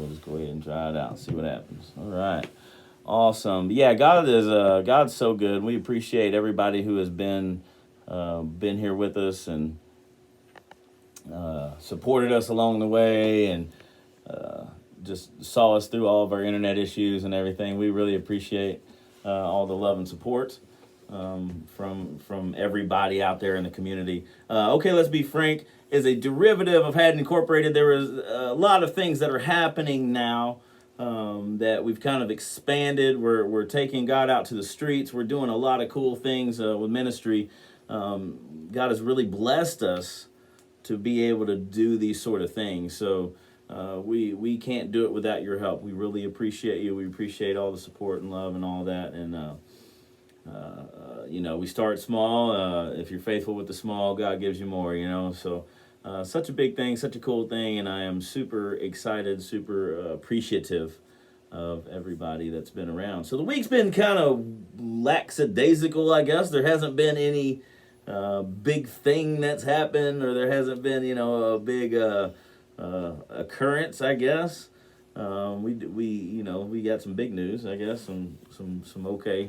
we'll just go ahead and try it out and see what happens. All right. Awesome. Yeah, God's so good. We appreciate everybody who has been here with us and supported us along the way and just saw us through all of our internet issues and everything. We really appreciate all the love and support from everybody out there in the community. Okay, let's be frank. Is a derivative of Had Incorporated. There is a lot of things that are happening now that we've kind of expanded. We're taking God out to the streets. We're doing a lot of cool things with ministry. God has really blessed us to be able to do these sort of things. So we can't do it without your help. We really appreciate you. We appreciate all the support and love and all that. And we start small. If you're faithful with the small, God gives you more. So. Such a big thing, such a cool thing, and I am super excited, super appreciative of everybody that's been around. So the week's been kind of lackadaisical, I guess. There hasn't been any big thing that's happened, or there hasn't been, a big occurrence, I guess. We got some big news, I guess, some okay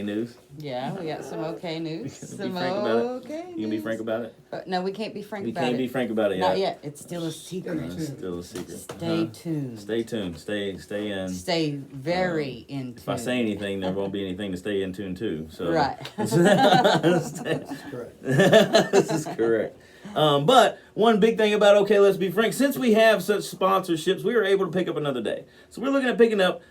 news. Yeah, we got some okay news. Some okay news. You can be frank about it? No, we can't be frank about it. We can't be frank about it yet. Not yet. It's still a secret. It's still a secret. Stay tuned. Stay tuned. Stay in. Stay very in tune. If I say anything, there won't be anything to stay in tune to. So. Right. This is correct. This is correct. But one big thing about Okay, let's be frank. Since we have such sponsorships, we are able to pick up another day. So we're looking at picking up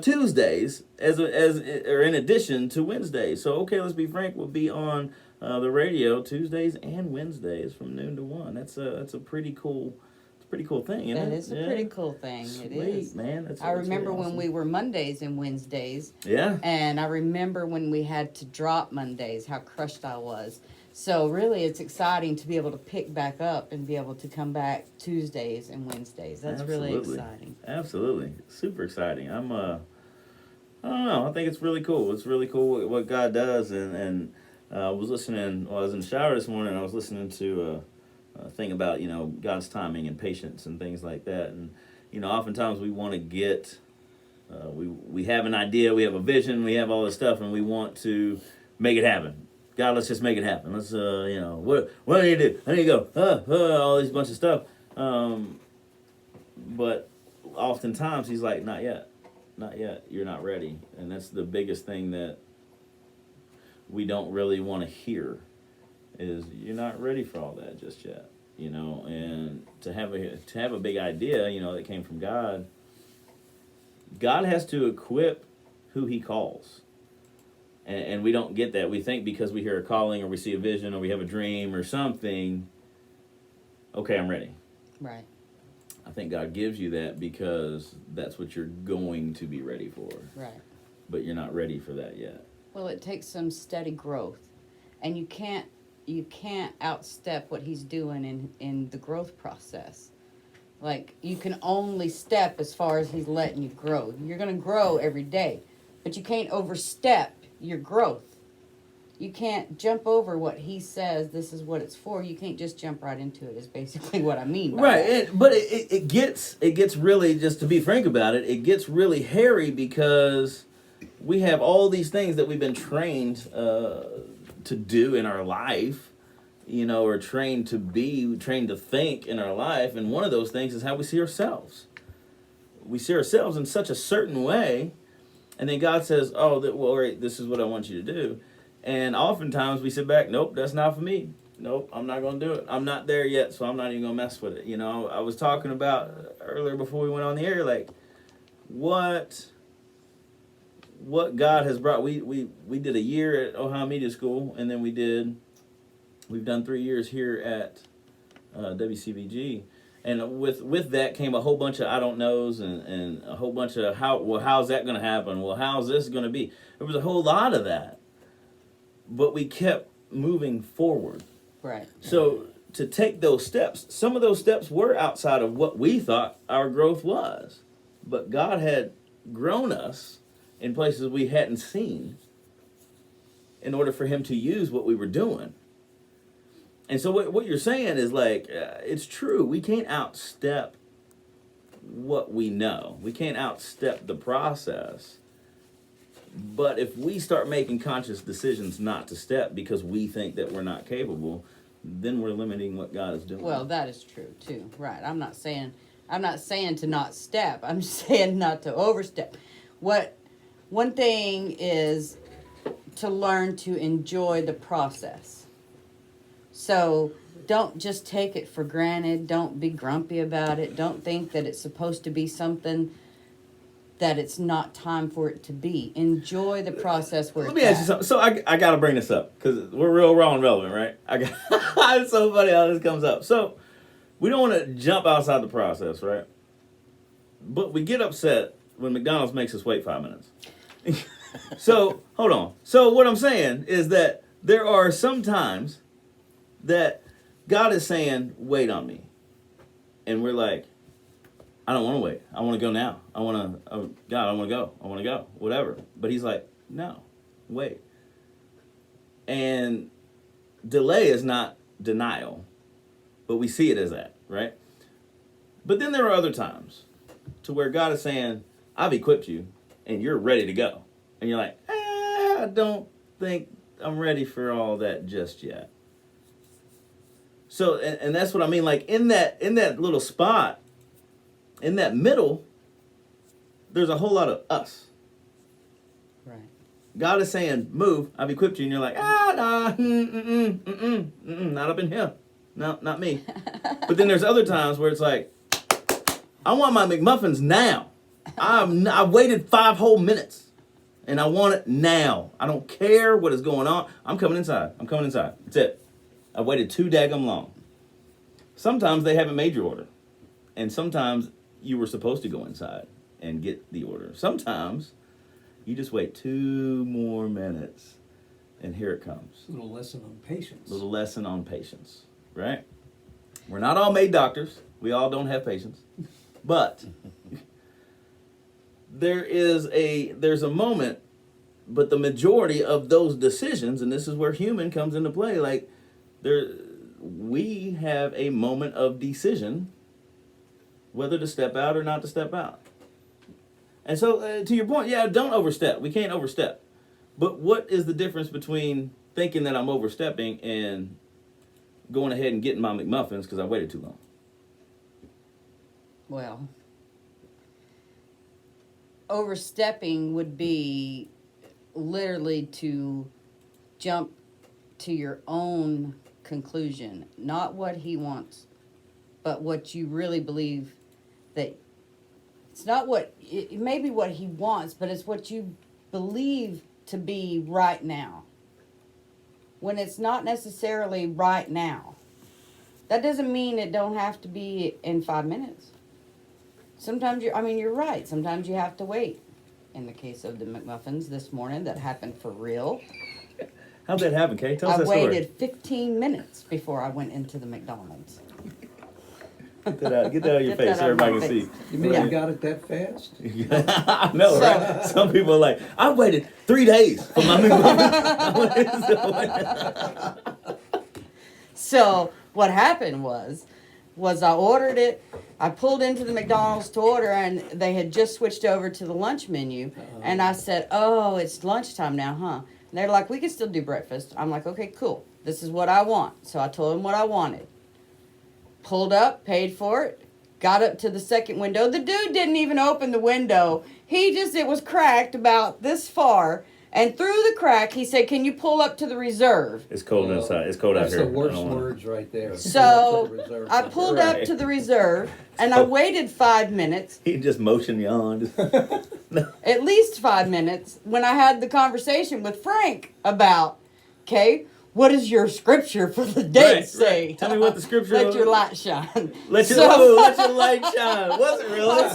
Tuesdays or in addition to Wednesdays. So Okay, let's be frank will be on the radio Tuesdays and Wednesdays from noon to 1. That's a pretty cool. It's a pretty cool thing, isn't it? That is a pretty cool thing. Sweet, it is, man. I remember really when awesome. we were Mondays and Wednesdays. Yeah. And I remember when we had to drop Mondays, how crushed I was. So really, it's exciting to be able to pick back up and be able to come back Tuesdays and Wednesdays. That's really exciting. Absolutely, super exciting. I don't know. I think it's really cool. It's really cool what God does. And I was listening. Well, I was in the shower this morning. And I was listening to a thing about God's timing and patience and things like that. And oftentimes we want to get. We have an idea. We have a vision. We have all this stuff, and we want to make it happen. God, let's just make it happen. Let's, what do I need to do? I need to go, all these bunch of stuff. But oftentimes he's like, not yet. You're not ready. And that's the biggest thing that we don't really want to hear is you're not ready for all that just yet. And to have a big idea, that came from God. God has to equip who he calls. And we don't get that. We think because we hear a calling or we see a vision or we have a dream or something, okay, I'm ready. Right. I think God gives you that because that's what you're going to be ready for. Right. But you're not ready for that yet. Well, it takes some steady growth. And you can't outstep what he's doing in the growth process. Like, you can only step as far as he's letting you grow. You're going to grow every day. But you can't overstep your growth. You can't jump over what he says this is what it's for. You can't just jump right into it is basically what I mean by that. But it gets really, just to be frank about it, it gets really hairy because we have all these things that we've been trained to do in our life, or trained to think in our life, and one of those things is how we see ourselves. We see ourselves in such a certain way. And then God says, right, this is what I want you to do. And oftentimes we sit back, nope, that's not for me. Nope, I'm not going to do it. I'm not there yet, so I'm not even going to mess with it. I was talking about earlier before we went on the air, like, what God has brought. We did a year at Ohio Media School, and then we've done 3 years here at WCBG. And with that came a whole bunch of I don't knows and a whole bunch of how's that going to happen? Well, how's this going to be? There was a whole lot of that. But we kept moving forward. Right. So to take those steps, some of those steps were outside of what we thought our growth was. But God had grown us in places we hadn't seen in order for him to use what we were doing. And so what you're saying is like, it's true. We can't outstep what we know. We can't outstep the process. But if we start making conscious decisions not to step because we think that we're not capable, then we're limiting what God is doing. Well, that is true too, right? I'm not saying to not step. I'm saying not to overstep. One thing is to learn to enjoy the process. So don't just take it for granted. Don't be grumpy about it. Don't think that it's supposed to be something that it's not time for it to be. Enjoy the process where Let it's me ask you at. something. So I got to bring this up because we're real raw and relevant, right? It's so funny how this comes up. So we don't want to jump outside the process, right? But we get upset when McDonald's makes us wait 5 minutes. So hold on. So what I'm saying is that there are some times that God is saying, wait on me. And we're like, I don't want to wait. I want to go now. God, I want to go, whatever. But he's like, no, wait. And delay is not denial, but we see it as that, right? But then there are other times to where God is saying, I've equipped you and you're ready to go. And you're like, I don't think I'm ready for all that just yet. So, and that's what I mean, like in that little spot, in that middle, there's a whole lot of us. Right. God is saying, move, I've equipped you, and you're like, not up in here. No, not me. But then there's other times where it's like, I want my McMuffins now. I waited 5 whole minutes, and I want it now. I don't care what is going on. I'm coming inside. That's it. I waited too daggum long. Sometimes they haven't made your order, and sometimes you were supposed to go inside and get the order. Sometimes you just wait 2 more minutes, and here it comes. A little lesson on patience. Little lesson on patience, right? We're not all made doctors. We all don't have patience. But there's a moment, but the majority of those decisions, and this is where human comes into play, like we have a moment of decision whether to step out or not to step out. And so, to your point, yeah, don't overstep. We can't overstep. But what is the difference between thinking that I'm overstepping and going ahead and getting my McMuffins because I waited too long? Well, overstepping would be literally to jump to your own conclusion, not what he wants, but what you really believe that it's not what it may be what he wants, but it's what you believe to be right now. When it's not necessarily right now. That doesn't mean it don't have to be in 5 minutes. Sometimes you're right. Sometimes you have to wait. In the case of the McMuffins this morning, that happened for real. How'd that happen, Kay? Tell us I that story. waited 15 minutes before I went into the McDonald's. Get that out of your Get face that so out of my everybody can face. see. You mean Yeah. you got it that fast? I know, right? Some people are like, I waited 3 days for my McMuffins. So what happened was I ordered it. I pulled into the McDonald's to order, and they had just switched over to the lunch menu. And I said, "Oh, it's lunchtime now, huh?" And they're like, "We can still do breakfast." I'm like, "Okay, cool. This is what I want." So I told them what I wanted. Pulled up, paid for it, got up to the second window. The dude didn't even open the window. It was cracked about this far. And through the crack, he said, "Can you pull up to the reserve?" It's cold inside. It's cold out That's here. the worst I don't wanna- words right there. So Reserve I center. pulled Right. up to the reserve, and I waited 5 minutes, He just motioned me on. at least 5 minutes, when I had the conversation with Frank about, "Okay, what does your scripture for the day Right, say?" right. Tell me what the scripture Let was. your light shine. Let your light shine. Was it really?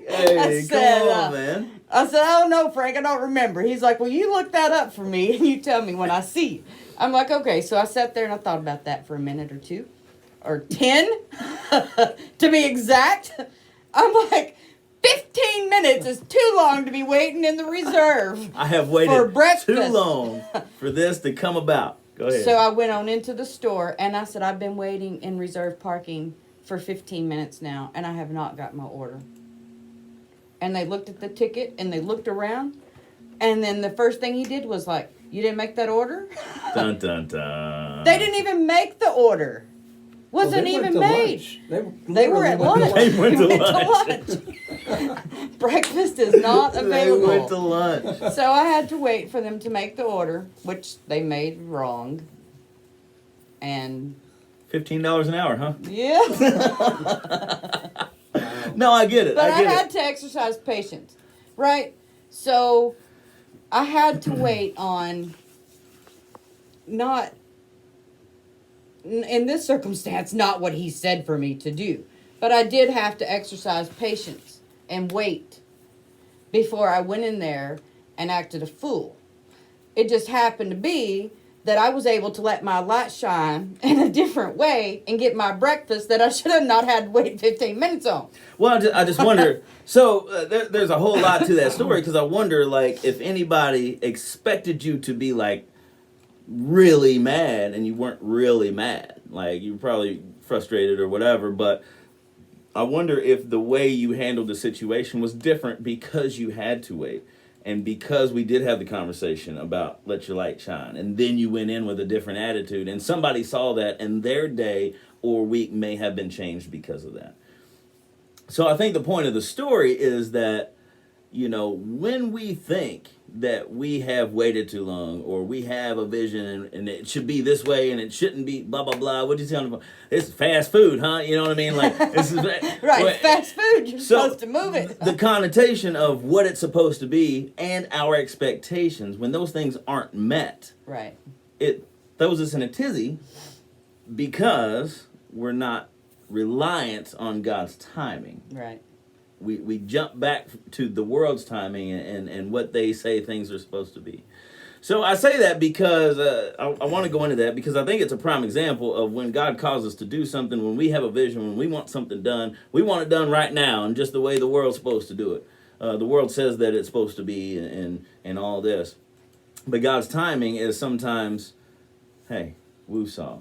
Hey, said, come on, man. I said, "I don't know, Frank. I don't remember." He's like, "Well, you look that up for me and you tell me when I see you." I'm like, "Okay." So I sat there and I thought about that for a minute or two, or 10, to be exact. I'm like, 15 minutes is too long to be waiting in the reserve. I have For waited breakfast. too long for this to come about. Go ahead. So I went on into the store and I said, "I've been waiting in reserve parking for 15 minutes now, and I have not got my order. And they looked at the ticket, and they looked around, and then the first thing he did was like, you didn't make that order? Dun, dun, dun. They didn't even make the order. Wasn't Well, they even went to made. lunch. They were at lunch. They went to lunch. Breakfast is not available. They went to lunch. So I had to wait for them to make the order, which they made wrong. And $15 an hour, huh? yeah. No, I get it. But I I get had it. to exercise patience, right? So I had to wait on not, in this circumstance, not what he said for me to do. But I did have to exercise patience and wait before I went in there and acted a fool. It just happened to be that I was able to let my light shine in a different way and get my breakfast that I should have not had to wait 15 minutes on. Well, I just wonder. So there's a whole lot to that story because I wonder, like, if anybody expected you to be like really mad and you weren't really mad, like you were probably frustrated or whatever. But I wonder if the way you handled the situation was different because you had to wait. And because we did have the conversation about let your light shine, and then you went in with a different attitude, and somebody saw that, and their day or week may have been changed because of that. So I think the point of the story is that, you know, when we think that we have waited too long, or we have a vision and it should be this way and it shouldn't be blah, blah, blah. What'd you say on the phone? It's fast food, huh? You know what I mean? Like, this is Right, well, fast food, you're supposed to move it. The connotation of what it's supposed to be and our expectations, when those things aren't met, Right. it throws us in a tizzy because we're not reliant on God's timing. Right. We jump back to the world's timing and what they say things are supposed to be. So I say that because I want to go into that because I think it's a prime example of when God calls us to do something, when we have a vision, when we want something done, we want it done right now and just the way the world's supposed to do it. The world says that it's supposed to be and all this. But God's timing is sometimes, hey, woo-saw,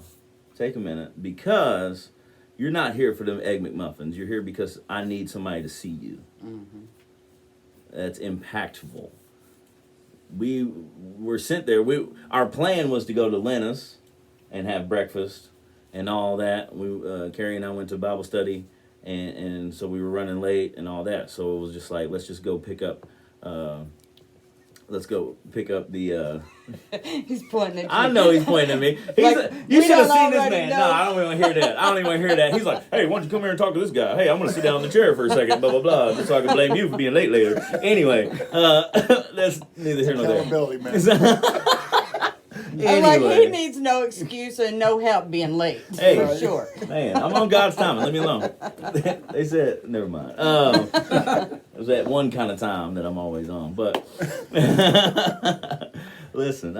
take a minute because you're not here for them Egg McMuffins. You're here because I need somebody to see you. Mm-hmm. That's impactful. We were sent there. Our plan was to go to Lenna's and have breakfast and all that. Carrie and I went to Bible study, and so we were running late and all that. So it was just like, let's just go pick up. Let's go pick up the. He's pointing at you. I know he's pointing at me. You should have seen this man. No, I don't even want to hear that. I don't even want to hear that. He's like, hey, why don't you come here and talk to this guy? Hey, I'm going to sit down in the chair for a second, blah, blah, blah, just so I can blame you for being late later. Anyway, that's neither here nor there. Accountability, man. I'm like, he needs no excuse and no help being late. Hey. For sure. Man, I'm on God's timing. Let me alone. They said, never mind. It was that one kind of time that I'm always on. But listen,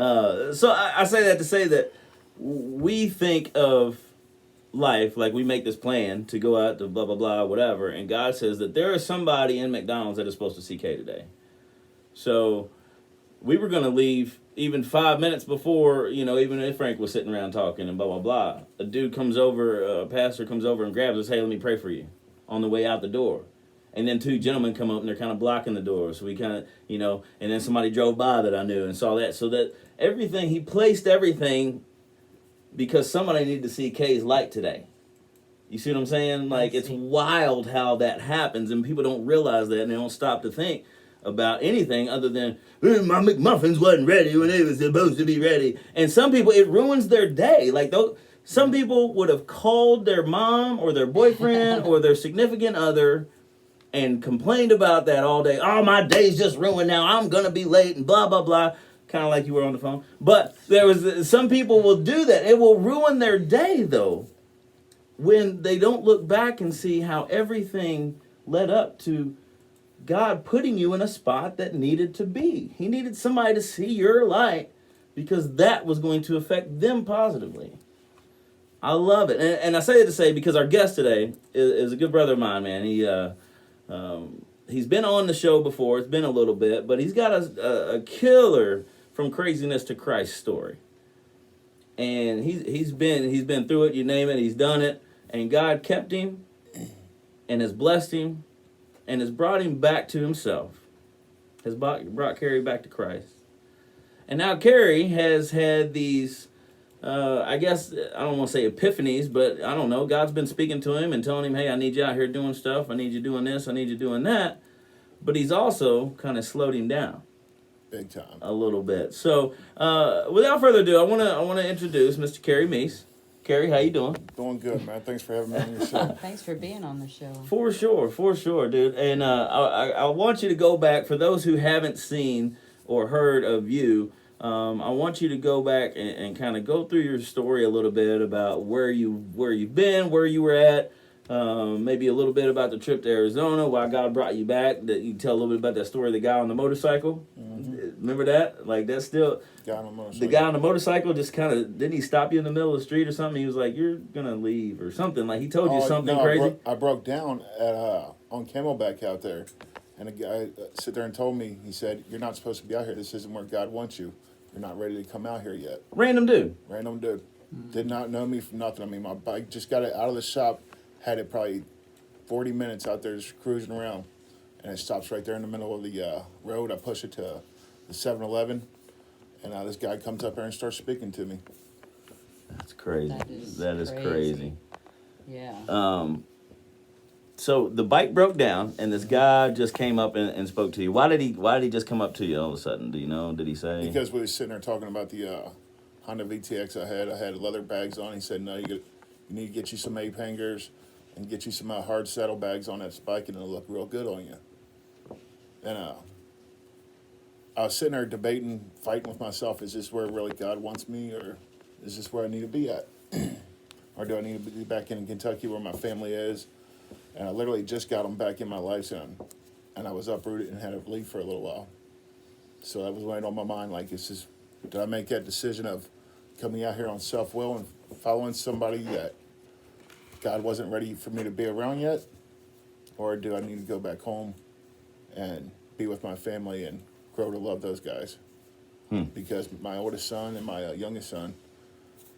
so I say that to say that we think of life like we make this plan to go out to blah, blah, blah, whatever. And God says that there is somebody in McDonald's that is supposed to see Kay today. So we were going to leave even 5 minutes before, you know, even if Frank was sitting around talking and blah, blah, blah. A dude comes over, a pastor comes over and grabs us, hey, let me pray for you on the way out the door. And then two gentlemen come up and they're kind of blocking the door. So we kind of, you know, and then somebody drove by that I knew and saw that. So that everything, he placed everything because somebody needed to see Kay's light today. You see what I'm saying? Like, it's wild how that happens and people don't realize that and they don't stop to think about anything other than my McMuffins wasn't ready when they was supposed to be ready. And some people, it ruins their day. Like, some people would have called their mom or their boyfriend or their significant other and complained about that all day. Oh, my day's just ruined now. I'm going to be late and blah, blah, blah. Kind of like you were on the phone. But some people will do that. It will ruin their day, though, when they don't look back and see how everything led up to God putting you in a spot that needed to be. He needed somebody to see your light because that was going to affect them positively. I love it. And I say it to say because our guest today is a good brother of mine, man. He's been on the show before. It's been a little bit, but he's got a killer from craziness to Christ story. And he's been through it, you name it, he's done it. And God kept him and has blessed him and has brought him back to himself. Has brought Carrie back to Christ. And now Carrie has had these, I guess, I don't want to say epiphanies, but I don't know. God's been speaking to him and telling him, hey, I need you out here doing stuff. I need you doing this. I need you doing that. But he's also kind of slowed him down. Big time. A little bit. So, without further ado, I want to introduce Mr. Carrie Meese. Carrie, how you doing? Doing good, man. Thanks for having me on your show. Thanks for being on the show. For sure, dude. And I want you to go back, for those who haven't seen or heard of you, I want you to go back and kind of go through your story a little bit about where you've been, where you were at, maybe a little bit about the trip to Arizona, why God brought you back. That you tell a little bit about that story of the guy on the motorcycle. Mm-hmm. Remember that? Like that's still the guy on the motorcycle. Just kind of didn't he stop you in the middle of the street or something? He was like, "You're gonna leave" or something. Like he told you something crazy. I broke down at on Camelback out there, and a guy sit there and told me. He said, "You're not supposed to be out here. This isn't where God wants you. You're not ready to come out here yet." Random dude. Did not know me from nothing. I mean, my bike just got it out of the shop. Had it probably 40 minutes out there just cruising around. And it stops right there in the middle of the road. I push it to the 7-Eleven. And this guy comes up there and starts speaking to me. That's crazy. That is crazy. Yeah. So the bike broke down, and this guy just came up and spoke to you. Why did he just come up to you all of a sudden? Do you know? Did he say? Because we were sitting there talking about the Honda VTX I had. I had leather bags on. He said, "No, you need to get you some ape hangers and get you some hard saddlebags on that bike, and it'll look real good on you." And I was sitting there debating, fighting with myself. Is this where really God wants me, or is this where I need to be at? Or do I need to be back in Kentucky where my family is? And I literally just got them back in my life, and I was uprooted and had to leave for a little while. So that was weighing on my mind, like, did I make that decision of coming out here on self-will and following somebody that God wasn't ready for me to be around yet? Or do I need to go back home and be with my family and grow to love those guys? Because my oldest son and my youngest son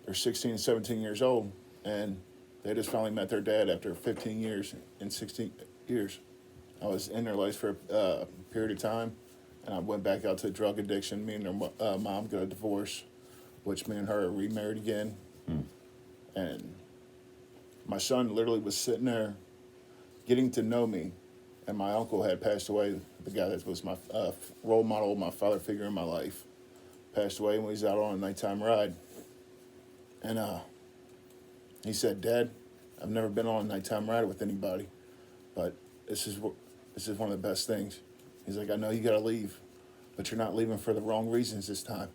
are 16 and 17 years old, and they just finally met their dad after 15 years and 16 years. I was in their lives for a period of time, and I went back out to drug addiction. Me and their mom got a divorce, which me and her remarried again. And my son literally was sitting there getting to know me, and my uncle had passed away, the guy that was my role model, my father figure in my life, passed away when he was out on a nighttime ride. And he said, "Dad, I've never been on a nighttime ride with anybody, but this is one of the best things." He's like, "I know you got to leave, but you're not leaving for the wrong reasons this time."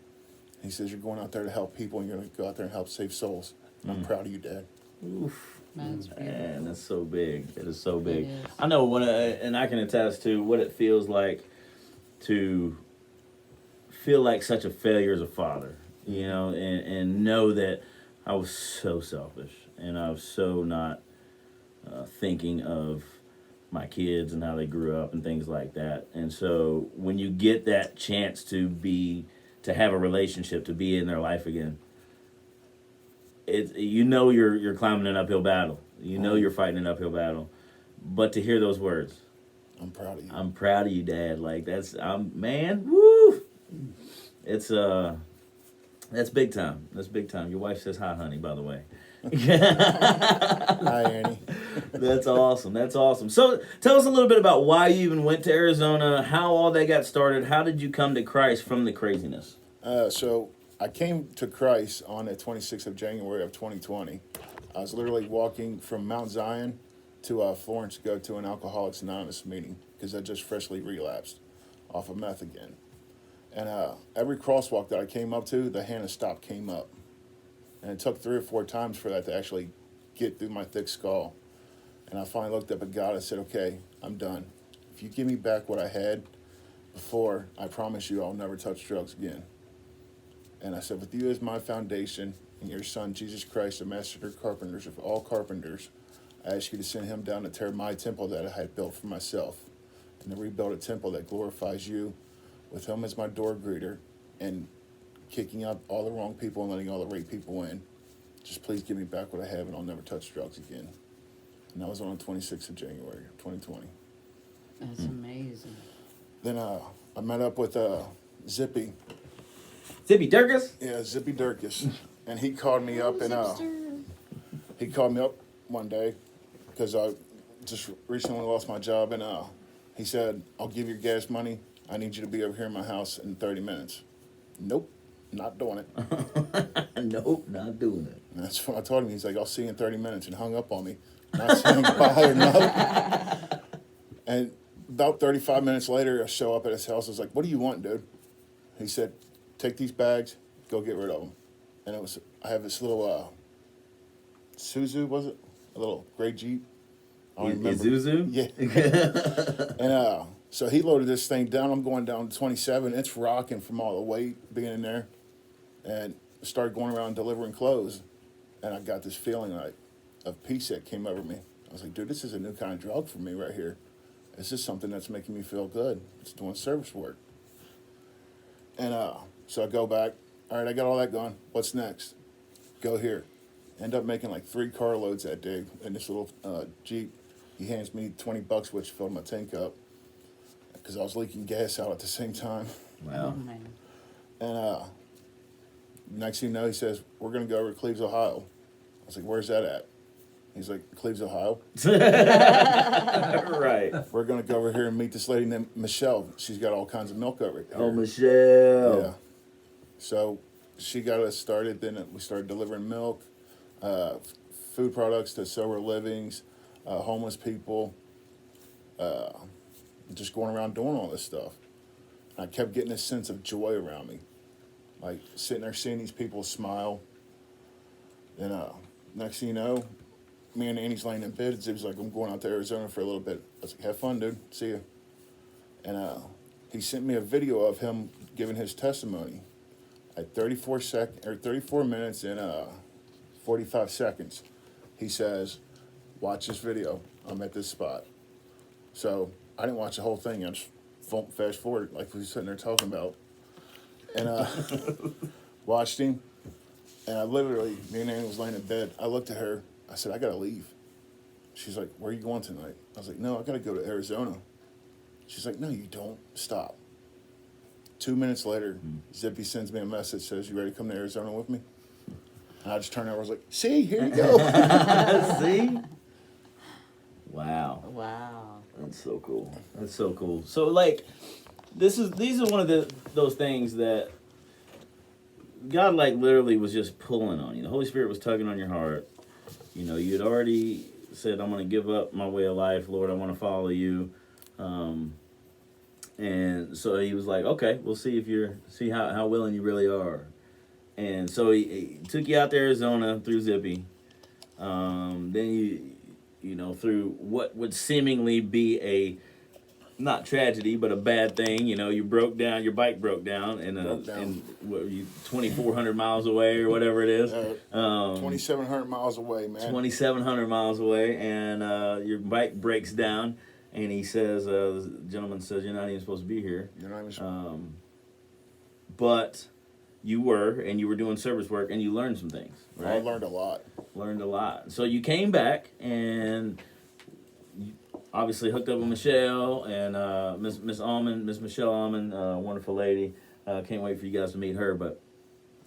He says, "You're going out there to help people, and you're going to go out there and help save souls. And I'm proud of you, Dad." Oof. That's beautiful. Man, that's so big. It is so big. It is. I know and I can attest to what it feels like to feel like such a failure as a father, you know, and know that I was so selfish and I was so not thinking of my kids and how they grew up and things like that. And so when you get that chance to have a relationship, to be in their life again, you're climbing an uphill battle. You know you're fighting an uphill battle. But to hear those words, "I'm proud of you. I'm proud of you, Dad." Like man, woo! It's that's big time. That's big time. Your wife says hi, honey, by the way. Hi, Annie. That's awesome. That's awesome. So tell us a little bit about why you even went to Arizona, how all that got started. How did you come to Christ from the craziness? So I came to Christ on the 26th of January of 2020. I was literally walking from Mount Zion to Florence to go to an Alcoholics Anonymous meeting because I just freshly relapsed off of meth again. And every crosswalk that I came up to, the hand of stop came up. And it took 3 or 4 times for that to actually get through my thick skull. And I finally looked up at God and said, "Okay, I'm done. If you give me back what I had before, I promise you I'll never touch drugs again." And I said, "With you as my foundation and your son, Jesus Christ, the master carpenters of all carpenters, I ask you to send him down to tear my temple that I had built for myself and to rebuild a temple that glorifies you with him as my door greeter and kicking out all the wrong people and letting all the right people in. Just please give me back what I have, and I'll never touch drugs again. And that was on the 26th of January, 2020. That's amazing. Then I met up with Zippy. Zippy Durgus? Yeah, Zippy Durkus. And he called me up, and he called me up one day because I just recently lost my job, and he said, I'll give you gas money. I need you to be over here in my house in 30 minutes. Nope, not doing it. Nope, not doing it. And that's what I told him. He's like, I'll see you in 30 minutes, and hung up on me. Not saying goodbye or nothing. And about 35 minutes later, I show up at his house. I was like, what do you want, dude? He said, take these bags, go get rid of them. And I have this little Suzu, was it? A little gray Jeep. I don't remember. Isuzu? Yeah. And so he loaded this thing down. I'm going down to 27. It's rocking from all the weight being in there. And started going around delivering clothes. And I got this feeling like of peace that came over me. I was like, dude, this is a new kind of drug for me right here. This is something that's making me feel good. It's doing service work. And so I go back. All right, I got all that gone. What's next? Go here. End up making like 3 carloads that day in this little Jeep. He hands me $20, which filled my tank up because I was leaking gas out at the same time. Wow. Oh, man. And next thing you know, he says, we're going to go over to Cleves, Ohio. I was like, where's that at? He's like, Cleves, Ohio. Right. We're going to go over here and meet this lady named Michelle. She's got all kinds of milk over here. Oh, Michelle. Yeah. So she got us started. Then we started delivering milk, food products to sober livings, homeless people, just going around doing all this stuff. And I kept getting this sense of joy around me. Like sitting there seeing these people smile. And next thing you know, me and Annie's laying in bed. He was like, I'm going out to Arizona for a little bit. I was like, have fun, dude. See ya. And he sent me a video of him giving his testimony. At 34 minutes and 45 seconds, he says, watch this video. I'm at this spot. So I didn't watch the whole thing. I just fast forward like we were sitting there talking about. And watched him. And I literally, me and Annie was laying in bed. I looked at her. I said, I got to leave. She's like, where are you going tonight? I was like, no, I got to go to Arizona. She's like, no, you don't. Stop. 2 minutes later, Zippy sends me a message, says, you ready to come to Arizona with me? And I just turned over, I was like, see, here you go. See? Wow. Wow. That's so cool. That's so cool. So like these are one of those things that God like literally was just pulling on you. The Holy Spirit was tugging on your heart. You know, you had already said, I'm gonna give up my way of life, Lord, I wanna follow you. And so he was like, okay, we'll see how willing you really are. And so he took you out to Arizona through Zippy. Then you know, through what would seemingly be a, not tragedy, but a bad thing. You know, your bike broke down, and what were you, 2,400 miles away or whatever it is. 2,700 miles away, man. 2,700 miles away, and your bike breaks down. And he says, the gentleman says, you're not even supposed to be here. You're not even but you were, and you were doing service work, and you learned some things, right? I learned a lot. Learned a lot. So you came back, and you obviously hooked up with Michelle, and Miss Michelle Almond, wonderful lady. Can't wait for you guys to meet her, but...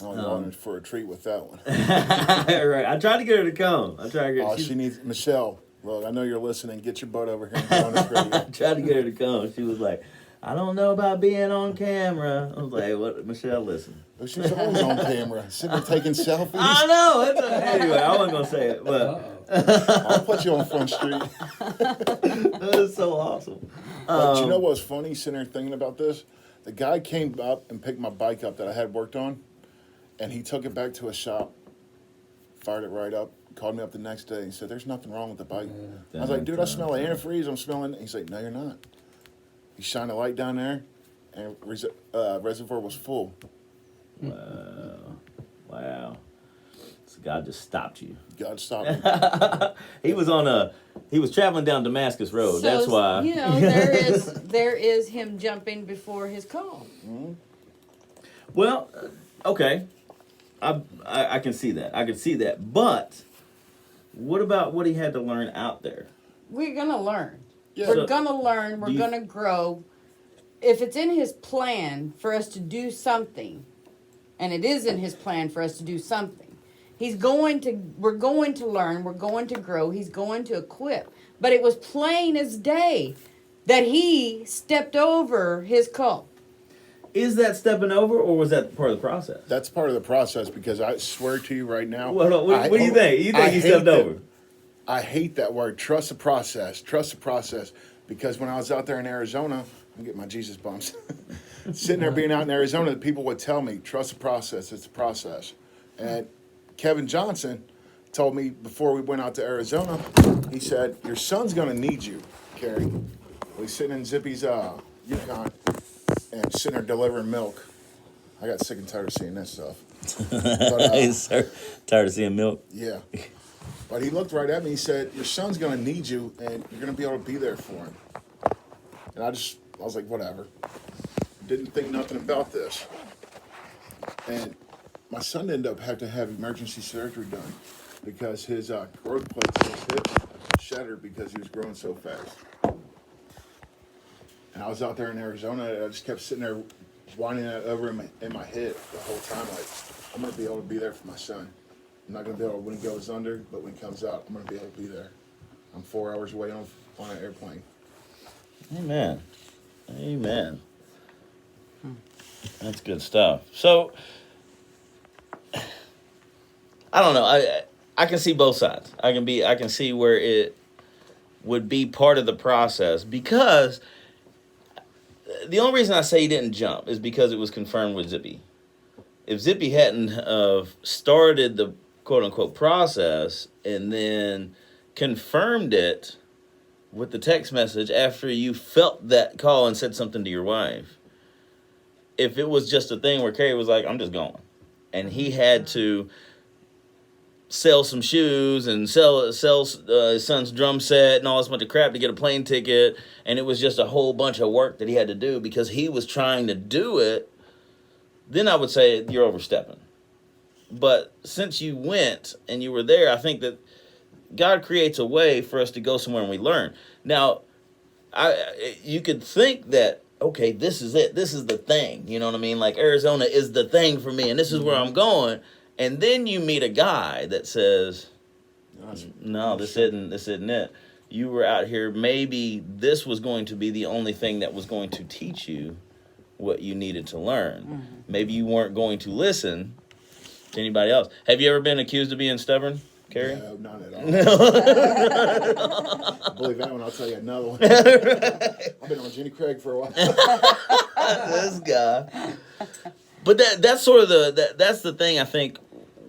I'm going for a treat with that one. Right. I tried to get her to come. She needs... Michelle... Look, I know you're listening. Get your butt over here and go on this radio. I tried to get her to come. She was like, I don't know about being on camera. I was like, what? Michelle, listen. But she's always on camera. Sitting there taking selfies. I know. Anyway, I wasn't going to say it, but I'll put you on Front Street. that was so awesome. But you know what's funny, sitting there thinking about this? The guy came up and picked my bike up that I had worked on, and he took it back to a shop, fired it right up, called me up the next day and said, there's nothing wrong with the bike. I was like, dude, I smell antifreeze. I'm smelling it. He's like, no, you're not. He shined a light down there, and reservoir was full. Wow. So God just stopped you. God stopped me. He was traveling down Damascus Road. So, That's why. You know, there is him jumping before his call. Well, okay. I can see that. I can see that. But what about what he had to learn out there? We're gonna learn. Yeah. We're So, gonna learn. We're do you- gonna grow. If it's in his plan for us to do something, and it is in his plan for us to do something, we're going to learn, we're going to grow, he's going to equip. But it was plain as day that he stepped over his call. Is that stepping over, or was that part of the process? That's part of the process, because I swear to you right now. What do you think? You think I he hate stepped that- over? I hate that word. Trust the process. Trust the process. Because when I was out there in Arizona, I'm getting my Jesus bumps. Sitting there being out in Arizona, the people would tell me, trust the process. It's a process. And Kevin Johnson told me before we went out to Arizona, he said, your son's going to need you, Carrie. We sitting in Zippy's Yukon and sitting there delivering milk. I got sick and tired of seeing that stuff. But, He's tired of seeing milk. yeah. But he looked right at me. He said, your son's going to need you, and you're going to be able to be there for him. And I was like, whatever. Didn't think nothing about this. And my son ended up having to have emergency surgery done because his growth plates in his hip shattered because he was growing so fast. And I was out there in Arizona, and I just kept sitting there whining that over in my head the whole time. Like, I'm going to be able to be there for my son. I'm not going to be able to when he goes under, but when he comes out, I'm going to be able to be there. I'm 4 hours away on an airplane. Amen. Amen. That's good stuff. So, I don't know. I can see both sides. I can see where it would be part of the process, because the only reason I say he didn't jump is because it was confirmed with Zippy. If Zippy hadn't started the quote unquote process and then confirmed it with the text message after you felt that call and said something to your wife, if it was just a thing where Carrie was like, I'm just going, and he had to sell some shoes and sell his son's drum set and all this bunch of crap to get a plane ticket, and it was just a whole bunch of work that he had to do because he was trying to do it, then I would say you're overstepping. But since you went and you were there, I think that God creates a way for us to go somewhere and we learn. Now, you could think that, okay, this is it. This is the thing. You know what I mean? Like, Arizona is the thing for me, and this is where I'm going. And then you meet a guy that says, no, this isn't it. You were out here, maybe this was going to be the only thing that was going to teach you what you needed to learn. Mm-hmm. Maybe you weren't going to listen to anybody else. Have you ever been accused of being stubborn, Carrie? No, not at all. Believe that one, I'll tell you another one. I've been on Jenny Craig for a while. This guy. But that's sort of that's the thing, I think,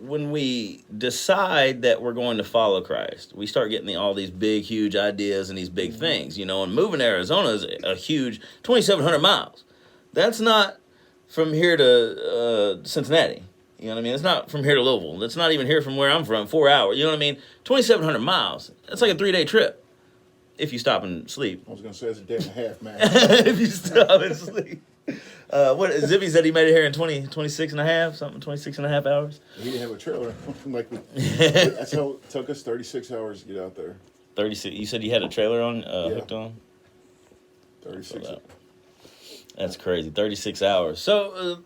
when we decide that we're going to follow Christ. We start getting all these big, huge ideas and these big things, you know, and moving to Arizona is a huge 2,700 miles. That's not from here to Cincinnati. You know what I mean? It's not from here to Louisville. It's not even here from where I'm from, 4 hours. You know what I mean? 2,700 miles. That's like a 3-day trip if you stop and sleep. I was going to say it's a day and a half, man. If you stop and sleep. Zippy said he made it here in 26 and a half, something, 26 and a half hours. He didn't have a trailer. That's how it took us 36 hours to get out there. 36. You said you had a trailer on, hooked on? 36. That's crazy. 36 hours. So,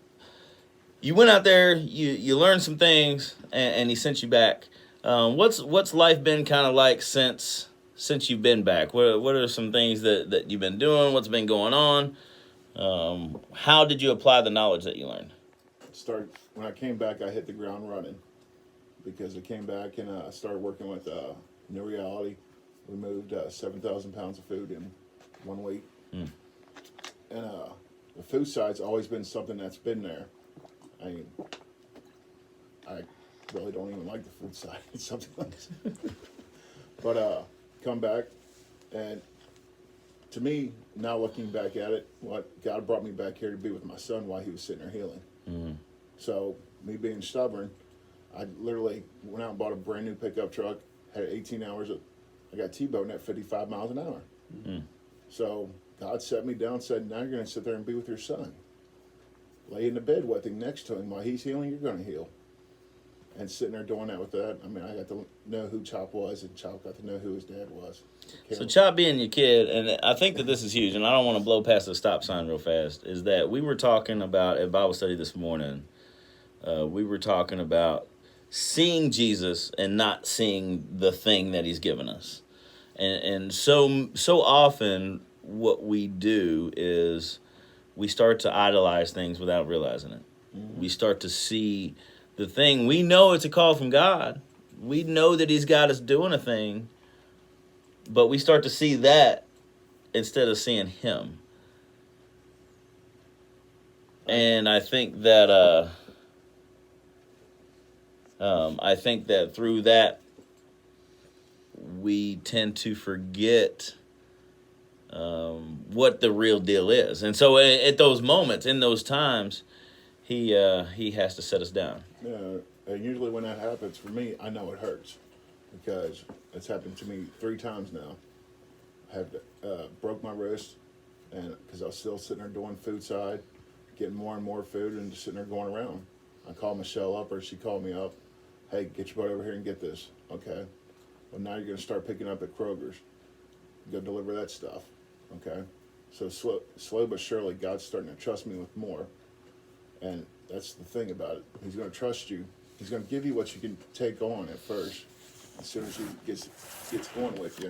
you went out there, you learned some things, and he sent you back. What's life been kind of like since you've been back? What are some things that you've been doing? What's been going on? How did you apply the knowledge that you learned? When I came back, I hit the ground running because I came back and I started working with New Reality. We moved 7,000 pounds of food in 1 week. And the food side's always been something that's been there. I mean, I really don't even like the food side. It's something else. But come back, and to me, now looking back at it, what God brought me back here to be with my son while he was sitting there healing. Mm-hmm. So me being stubborn, I literally went out and bought a brand new pickup truck. Had 18 hours. I got T-boned at 55 miles an hour. Mm-hmm. So God set me down and said, now you're going to sit there and be with your son. Lay in the bed with him next to him while he's healing, you're going to heal. And sitting there doing that with that, I mean, I got to know who Chop was, and Chop got to know who his dad was. So Chop being your kid, and I think that this is huge, and I don't want to blow past the stop sign real fast, is that we were talking about at Bible study this morning, we were talking about seeing Jesus and not seeing the thing that he's given us. And so often what we do is we start to idolize things without realizing it. Mm-hmm. We start to see the thing. We know it's a call from God. We know that he's got us doing a thing, but we start to see that instead of seeing him. And I think that through that we tend to forget what the real deal is. And so at those moments, in those times, he has to set us down. And usually when that happens, for me, I know it hurts because it's happened to me 3 times now. I have broke my wrist, and because I was still sitting there doing food side, getting more and more food, and just sitting there going around. I called Michelle up, or she called me up. Hey, get your butt over here and get this. Okay. Well, now you're going to start picking up at Kroger's. Go deliver that stuff. Okay. So slow but surely, God's starting to trust me with more. And that's the thing about it. He's going to trust you. He's going to give you what you can take on at first. As soon as he gets going with you.